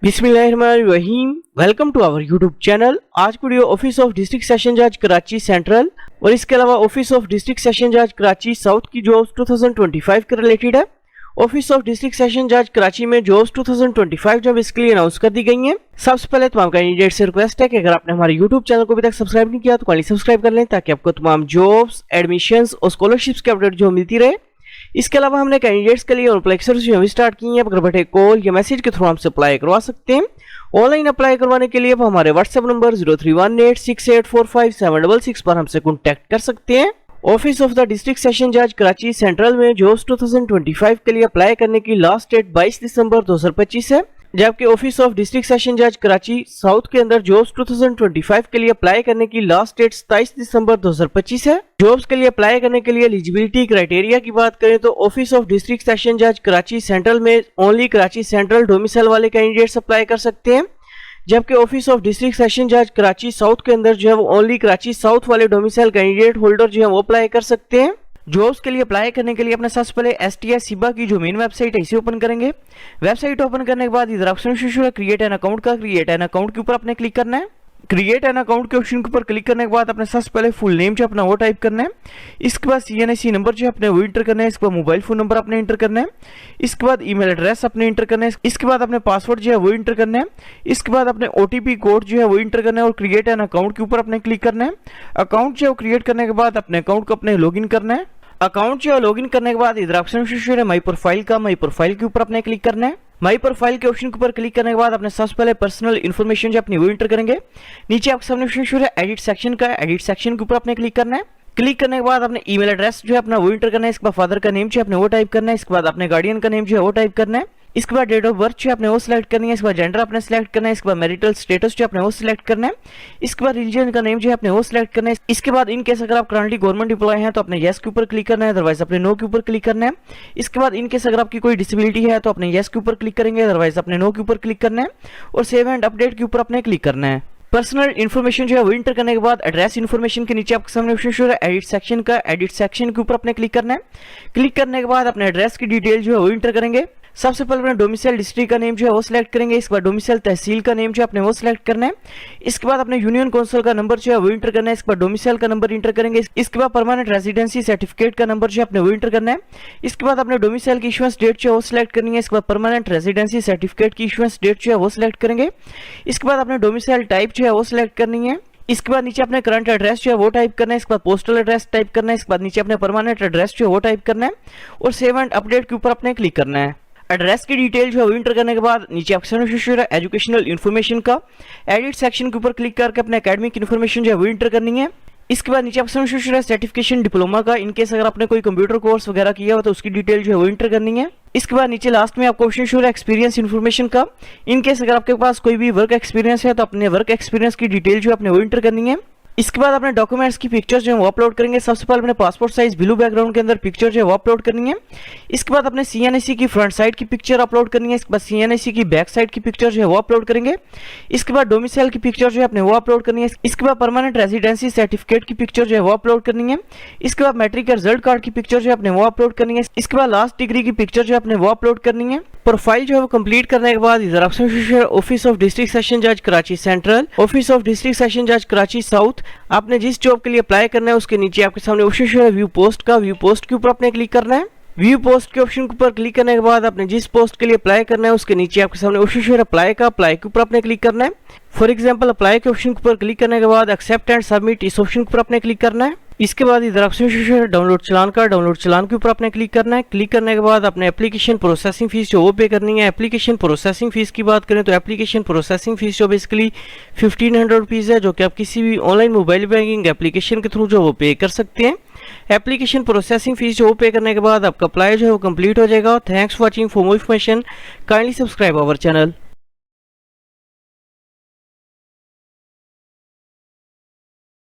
बिस्मिल्लाहिर्रहमानिर्रहीम। Welcome to our YouTube channel. आज की video office of district session जज कराची सेंट्रल और इसके अलावा ऑफिस ऑफ डिस्ट्रिक्ट सेशन जज कराची साउथ की जॉब्स 2025 के रिलेटेड है। ऑफिस ऑफ डिस्ट्रिक्ट सेशन जज कराची में जॉब्स 2025 जब इसके लिए अनाउंस कर दी गई हैं। सबसे पहले तमाम कैंडिडेट से रिक्वेस्ट है कि अगर आपने हमारे यूट्यूब चैनल को अभी तक सब्सक्राइब नहीं किया तो काइंडली सब्सक्राइब कर लें ताकि आपको तमाम जॉब्स, एडमिशंस और स्कॉलरशिप्स की अपडेट जो मिलती रहे। इसके अलावा हमने कैंडिडेट्स के लिए और लेक्चर्स जो अभी स्टार्ट किए हैं, अगर बैठे कॉल या मैसेज के थ्रू हमसे अप्लाई करवा सकते हैं। ऑनलाइन अप्लाई करवाने के लिए आप हमारे व्हाट्सएप नंबर 0318684576 पर हमसे कॉन्टैक्ट कर सकते हैं। Office of the district session जज कराची सेंट्रल में जॉब्स 2025 के लिए अप्लाई करने की लास्ट डेट 22 दिसंबर 2025 है, जबकि ऑफिस ऑफ डिस्ट्रिक्ट सेशन जज कराची साउथ के अंदर जॉब्स 2025 के लिए अप्लाई करने की लास्ट डेट 27 दिसंबर 2025 है। जॉब्स के लिए अप्लाई करने के लिए एलिजिबिलिटी क्राइटेरिया की बात करें तो ऑफिस ऑफ डिस्ट्रिक्ट सेशन जज कराची सेंट्रल में ओनली कराची सेंट्रल डोमिसाइल वाले कैंडिडेट्स अप्लाई कर सकते हैं, जबकि ऑफिस ऑफ डिस्ट्रिक्ट सेशन जज कराची साउथ के अंदर जो है वो ओनली कराची साउथ वाले डोमिसाइल कैंडिडेट होल्डर जो है वो अप्लाई कर सकते हैं। जॉब्स के लिए अप्लाई करने के लिए अपने सबसे पहले STS सिबा की जो मेन वेबसाइट है इसे ओपन करेंगे। वेबसाइट ओपन करने के बाद इधर ऑप्शन शो है क्रिएट एन अकाउंट का। क्रिएट एन अकाउंट के ऊपर आपने क्लिक करना है। क्रिएट एन अकाउंट के ऑप्शन के ऊपर क्लिक करने के बाद अपने सबसे पहले फुल नेम जो अपना वो टाइप करना है। इसके बाद CNIC नंबर जो अपने वो इंटर करना है। इसके बाद मोबाइल फोन नंबर अपने इंटर करना है। इसके बाद ईमेल एड्रेस अपने इंटर करना है। इसके बाद अपने पासवर्ड जो है वो इंटर करना है। इसके बाद अपने OTP कोड जो है वो इंटर करना है और क्रिएट एन अकाउंट के ऊपर अपने क्लिक करना है। अकाउंट जो है क्रिएट करने के बाद अपने अकाउंट को अपने लॉगिन करना है। अकाउंट जो है लॉगिन करने के बाद इधर ऑप्शन है माई प्रोफाइल का। माई प्रोफाइल के ऊपर अपने क्लिक करना है। माई प्रोफाइल के ऑप्शन के ऊपर क्लिक करने के बाद अपने सबसे पहले पर्सनल इन्फॉर्मेशन जो अपनी वो इंटर करेंगे। नीचे आपके सामने ऑप्शन है एडिट सेक्शन का। एडिट सेक्शन के ऊपर अपने क्लिक करना है। क्लिक करने के बाद अपने ईमेल एड्रेस जो है अपना वो इंटर करना है। इसके बाद फादर का नेम जो है अपने वो टाइप करना है। इसके बाद अपने गार्डियन का नेम जो है वो टाइप करना है। इसके बाद डेट ऑफ बर्थ जो है अपने वो सिलेक्ट करनी है। इसके बाद जेंडर अपने सिलेक्ट करना है। इसके बाद मैरिटल स्टेटस जो अपने वो सिलेक्ट करना है। इसके बाद रिलीजन का नेम जो है अपने वो सिलेक्ट करना है। इसके बाद इन केस अगर आप करंटली गवर्नमेंट एम्प्लॉय हैं तो अपने येस के ऊपर क्लिक करना है, अदरवाइज अपने नो के ऊपर क्लिक करना है। इसके बाद इन केस अगर आपकी कोई डिसेबिलिटी है तो अपने येस के ऊपर क्लिक करेंगे, अदरवाइज अपने नो के ऊपर क्लिक करना है और सेव एंड अपडेट के ऊपर अपने क्लिक करना है। पर्सनल इन्फॉर्मेशन जो है वो इंटर करने के बाद एड्रेस इन्फॉर्मेशन के नीचे आपके सामने ऑप्शन है एडिट सेक्शन का। एडिट सेक्शन के ऊपर अपने क्लिक करना है। क्लिक करने के बाद अपने एड्रेस की डिटेल जो है वो इंटर करेंगे। सबसे पहले अपने डोमिसाइल डिस्ट्रिक्ट का नेम जो है वो सिलेक्ट करेंगे। इसके बाद डोमिसाइल तहसील का नेम जो है अपने वो सिलेक्ट करना है। इसके बाद अपने यूनियन काउंसिल का नंबर जो है वो इंटर करना है। इसके बाद डोमिसाइल का नंबर इंटर करेंगे। इसके बाद परमानेंट रेजिडेंसी सर्टिफिकेट का नंबर जो है अपने वो इंटर करना है। इसके बाद अपने डोमिसाइल की इशुएंस डेट जो है वो सिलेक्ट करनी है। इसके बाद परमानेंट रेजिडेंसी सर्टिफिकेट की इशुएंस डेट जो है वो सिलेक्ट करेंगे। इसके बाद अपने डोमिसाइल टाइप जो है वो सिलेक्ट करनी है। इसके बाद नीचे अपने करंट एड्रेस जो है वो टाइप करना है। इसके बाद पोस्टल एड्रेस टाइप करना है। इसके बाद नीचे अपने परमानेंट एड्रेस जो है वो टाइप करना है और सेव एंड अपडेट के ऊपर अपने क्लिक करना है। एड्रेस की डिटेल जो है वो इंटर करने के बाद नीचे ऑप्शन है एजुकेशनल इन्फॉर्मेशन का। एडिट सेक्शन के ऊपर क्लिक करके अपने एकेडमिक इन्फॉर्मेशन जो है वो इंटर करनी है। इसके बाद नीचे ऑप्शन है सर्टिफिकेशन डिप्लोमा का। इनकेस अगर आपने कोई कंप्यूटर कोर्स वगैरह किया हो तो उसकी डिटेल जो है वो इंटर करनी है। इसके बाद नीचे लास्ट में आपको ऑप्शन है एक्सपीरियंस इन्फॉर्मेशन का। इनकेस अगर आपके पास कोई भी वर्क एक्सपीरियंस है तो अपने वर्क एक्सपीरियंस की डिटेल जो है अपने वो इंटर करनी है। इसके बाद अपने डॉक्यूमेंट्स की पिक्चर्स जो है वो अपलोड करेंगे। सबसे पहले अपने पासपोर्ट साइज ब्लू बैकग्राउंड के अंदर पिक्चर जो है वो अपलोड करनी है। इसके बाद अपने CNIC की फ्रंट साइड की पिक्चर अपलोड करनी है। इसके बाद CNIC की बैक साइड की पिक्चर जो है वो अपलोड करेंगे। इसके बाद डोमिसाइल की पिक्चर जो है अपने वो अपलोड करनी है। इसके बाद परमानेंट रेजिडेंसी सर्टिफिकेट की पिक्चर जो है वो अपलोड करनी है। इसके बाद मैट्रिक रिजल्ट कार्ड की पिक्चर जो है अपने वो अपलोड करनी है। इसके बाद लास्ट डिग्री की पिक्चर जो है अपने वो अपलोड करनी है। प्रोफाइल जो है वो कंप्लीट करने के बाद इधर ऑप्शन है ऑफिस ऑफ डिस्ट्रिक्ट सेशन जज Karachi central, office of district session जज कराची साउथ। आपने जिस जॉब के लिए अप्लाई करना है उसके नीचे आपके सामने ऑप्शन है व्यू पोस्ट का। व्यू पोस्ट के ऊपर अपने क्लिक करना है। व्यू पोस्ट के ऑप्शन के ऊपर क्लिक करने के बाद आपने जिस पोस्ट के लिए अप्लाई करना है उसके नीचे आपके सामने ऑप्शन है अप्लाई का। अप्लाई के ऊपर अपने क्लिक करना है। फॉर एग्जांपल अप्लाई के ऑप्शन के ऊपर क्लिक करने के बाद एक्सेप्ट एंड सबमिट इस ऑप्शन के ऊपर अपने क्लिक करना है। इसके बाद इधर ऑप्शन है डाउनलोड चलान का। डाउनलोड चलान के ऊपर अपने क्लिक करना है। क्लिक करने के बाद अपने एप्लीकेशन प्रोसेसिंग फीस जो वो पे करनी है। एप्लीकेशन प्रोसेसिंग फीस की बात करें तो एप्लीकेशन प्रोसेसिंग फीस जो बेसिकली 1500 रुपीज़ है, जो कि आप किसी भी ऑनलाइन मोबाइल बैंकिंग एप्लीकेशन के थ्रू जो वो पे कर सकते हैं। एप्लीकेशन प्रोसेसिंग फीस जो वो पे करने के बाद आपका अप्लाई जो है वो कंप्लीट हो जाएगा। Thanks for watching. For more information kindly subscribe our channel.